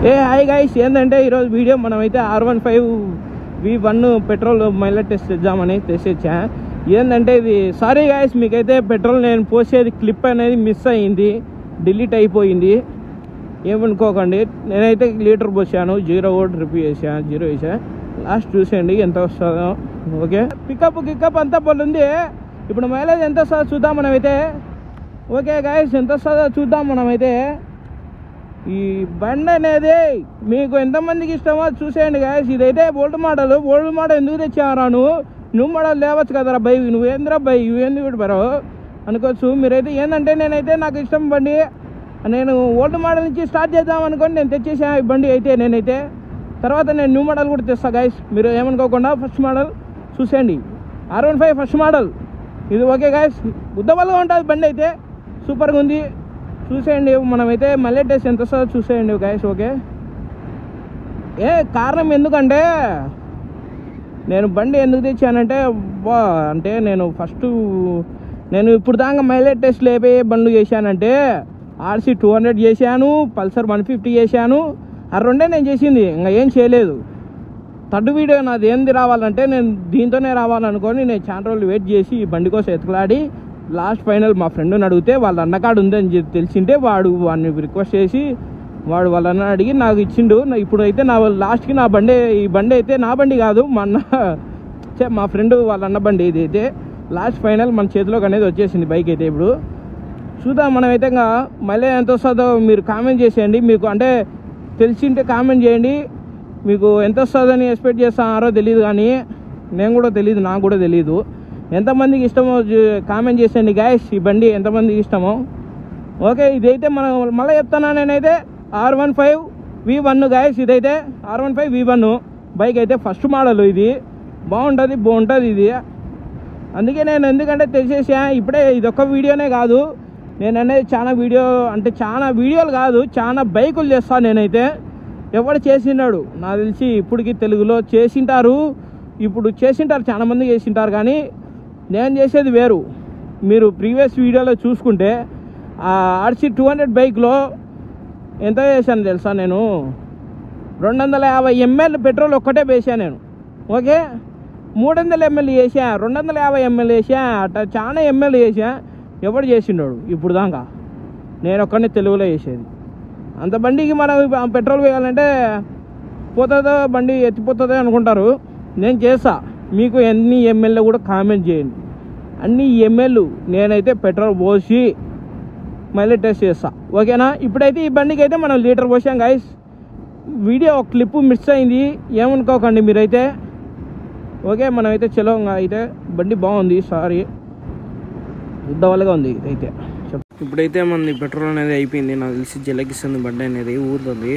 Hi guys, ఏంటంటే ఈరోజు video మనమైతే R15V1 పెట్రోల్ మైలేజ్ టెస్ట్ చేద్దామని తెచ్చా. ఏంటంటే ఇది సారీ గైస్, మీకైతే పెట్రోల్ నేను పోసేది క్లిప్ అనేది మిస్ అయ్యింది, డిలీట్ అయిపోయింది, ఏమనుకోకండి. నేనైతే లీటర్ పోసాను, 0 రిపీ చేసాను, 0 వేసా. లాస్ట్ చూసేయండి ఎంత వస్తుందో. ఓకే, పికప్ అంతా పొల్లుంది. ఇప్పుడు మైలేజ్ ఎంత వస్తుందో చూద్దాం మనమైతే. ఓకే గైస్, ఎంత వస్తుందో చూద్దాం మనమైతే. ఈ బండి అనేది మీకు ఎంతమందికి ఇష్టమో చూసేయండి గాయస్. ఇదైతే ఓల్డ్ మోడల్ ఎందుకు తెచ్చారా, నువ్వు మోడల్ లేవచ్చు కదరా బై, నువ్వేంద్రా బై, నువ్వేందుకు పెడతారో అనుకోవచ్చు మీరైతే. ఏంటంటే నేనైతే నాకు ఇష్టం బండి, నేను ఓల్డ్ మోడల్ నుంచి స్టార్ట్ చేద్దాం అనుకోని నేను తెచ్చేసా ఈ బండి అయితే. నేనైతే తర్వాత నేను న్యూ మోడల్ కూడా తెస్తా గాయస్, మీరు ఏమనుకోకుండా. ఫస్ట్ మోడల్ చూసేయండి, R15 ఫస్ట్ మోడల్ ఇది. ఓకే గాయస్, ఉద్దవల్గా ఉంటుంది బండి అయితే, సూపర్గా ఉంది. చూసేయండి మనమైతే మళ్ళీ టెస్ట్ ఎంత వస్తుందో చూసేయండి గాయస్. ఓకే, కారణం ఎందుకంటే నేను బండి ఎందుకు తెచ్చానంటే అంటే నేను ఇప్పుడు దాకా మైలేజ్ టెస్ట్ లేపే బండ్లు చేశానంటే RC 200 చేశాను, పల్సర్ 150 చేశాను. ఆ రెండే నేను చేసింది, ఇంకా ఏం చేయలేదు. థర్డ్ వీడియో నాది ఏంది రావాలంటే నేను దీంతోనే రావాలనుకొని నేను చాలా రోజులు వెయిట్ చేసి ఈ బండి కోసం ఎతకలాడి లాస్ట్ ఫైనల్ మా ఫ్రెండ్ని అడిగితే వాళ్ళ అన్నకాడు ఉందని తెలిసింటే వాడిని రిక్వెస్ట్ చేసి వాళ్ళ అన్న అడిగి నాకు ఇచ్చిండు. ఇప్పుడు అయితే నా లాస్ట్కి ఈ బండి అయితే నా బండి కాదు, మా ఫ్రెండ్ వాళ్ళ అన్న బండి. ఇది అయితే లాస్ట్ ఫైనల్ మన చేతిలోకి అనేది వచ్చేసింది బైక్ అయితే. ఇప్పుడు చూద్దాం మనమైతే. ఇంకా మళ్ళీ ఎంత వస్తుందో మీరు కామెంట్ చేసేయండి. మీకు అంటే తెలిసింటే కామెంట్ చేయండి. మీకు ఎంత వస్తుందని ఎక్స్పెక్ట్ చేస్తారో తెలియదు, కానీ నేను కూడా తెలియదు, నాకు కూడా తెలియదు. ఎంతమందికి ఇష్టమో కామెంట్ చేసేయండి గాయస్, ఈ బండి ఎంతమందికి ఇష్టమో. ఓకే, ఇదైతే మనం మళ్ళీ చెప్తాను, నేనైతే R15V1 గాయస్. ఇదైతే R15V1 బైక్ అయితే ఫస్ట్ మోడల్. ఇది బాగుంటుంది ఇది. అందుకే నేను ఎందుకంటే తెలిసేసా ఇప్పుడే. ఇదొక్క వీడియోనే కాదు, నేను అనేది చాలా వీడియోలు కాదు, చాలా బైకులు చేస్తాను నేనైతే. ఎవడు చేసిండాడు నాకు తెలిసి ఇప్పటికి తెలుగులో చేసింటారు చాలా మంది చేసింటారు, కానీ నేను చేసేది వేరు. మీరు ప్రీవియస్ వీడియోలో చూసుకుంటే ఆ RC 200 బైక్లో ఎంత చేశాను తెలుసా, నేను 250 ml పెట్రోల్ ఒక్కటే వేసాను నేను. ఓకే, 300 ml వేసా, 250 ml వేసా, అట్లా చాలా ml వేసా. ఎవడు చేసిండాడు ఇప్పుడు దాకా? నేను ఒక్కనే తెలుగులో చేసేది. అంత బండికి మనం పెట్రోల్ వేయాలంటే పోతుందో బండి ఎత్తిపోతుందో అనుకుంటారు. నేను చేస్తా, మీకు ఎన్ని ఎంఎల్ఏ కూడా కామెంట్ చేయండి. అన్ని ఎంఎల్ నేనైతే పెట్రోల్ పోసి మళ్ళీ టెస్ట్ చేస్తా. ఓకేనా? ఇప్పుడైతే ఈ బండికి అయితే మనం లీటర్ పోసాం గాయస్. వీడియో ఒక క్లిప్ మిస్ అయింది, ఏమనుకోకండి మీరైతే. ఓకే, మనమైతే చలో అయితే. బండి బాగుంది, సారీ ఉద్దవల్గా ఉంది ఇదైతే. ఇప్పుడైతే మన పెట్రోల్ అనేది అయిపోయింది. నాకు తెలిసి జలకిస్తుంది బండి అనేది, ఊరుతుంది.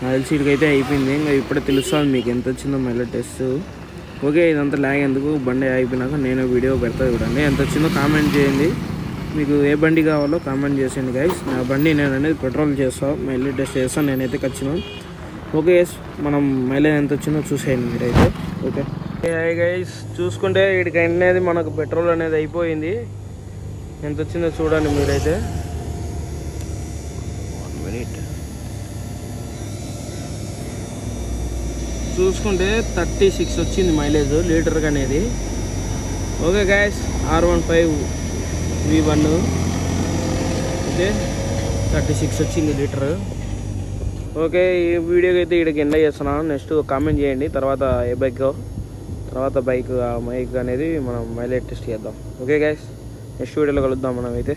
నాకు తెలిసి ఇటుకైతే అయిపోయింది. ఇంకా ఇప్పుడే తెలుస్తుంది మీకు ఎంత వచ్చిందో మైలేజ్ టెస్ట్. ఓకే, ఇదంతా ల్యాగ్ ఎందుకు, బండి అయిపోయినాక నేను వీడియో పెడతా చూడండి. ఎంత వచ్చిందో కామెంట్ చేయండి. మీకు ఏ బండి కావాలో కామెంట్ చేసేయండి గైస్. నా బండి నేను అనేది పెట్రోల్ చేస్తాను, మైలేజ్ టెస్ట్ చేస్తాను నేనైతే ఖచ్చితంగా. ఓకే, మనం మైలేజ్ ఎంత వచ్చిందో చూసేయండి మీరైతే. ఓకే గైస్, చూసుకుంటే ఇటుక అనేది మనకు పెట్రోల్ అనేది అయిపోయింది. ఎంత వచ్చిందో చూడండి మీరైతే. 1 minute చూసుకుంటే 36 వచ్చింది మైలేజ్ లీటర్కి అనేది. ఓకే గైస్, R15V1 ఓకే 36 వచ్చింది లీటర్. ఓకే, ఈ వీడియోకి అయితే ఇక్కడికి ఎండ్ చేస్తున్నాను. నెక్స్ట్ కామెంట్ చేయండి తర్వాత ఏ బైక్ బైక్ అనేది మనం మైలేజ్ టెస్ట్ చేద్దాం. ఓకే గైస్, నెక్స్ట్ వీడియోలో కలుద్దాం మనమైతే.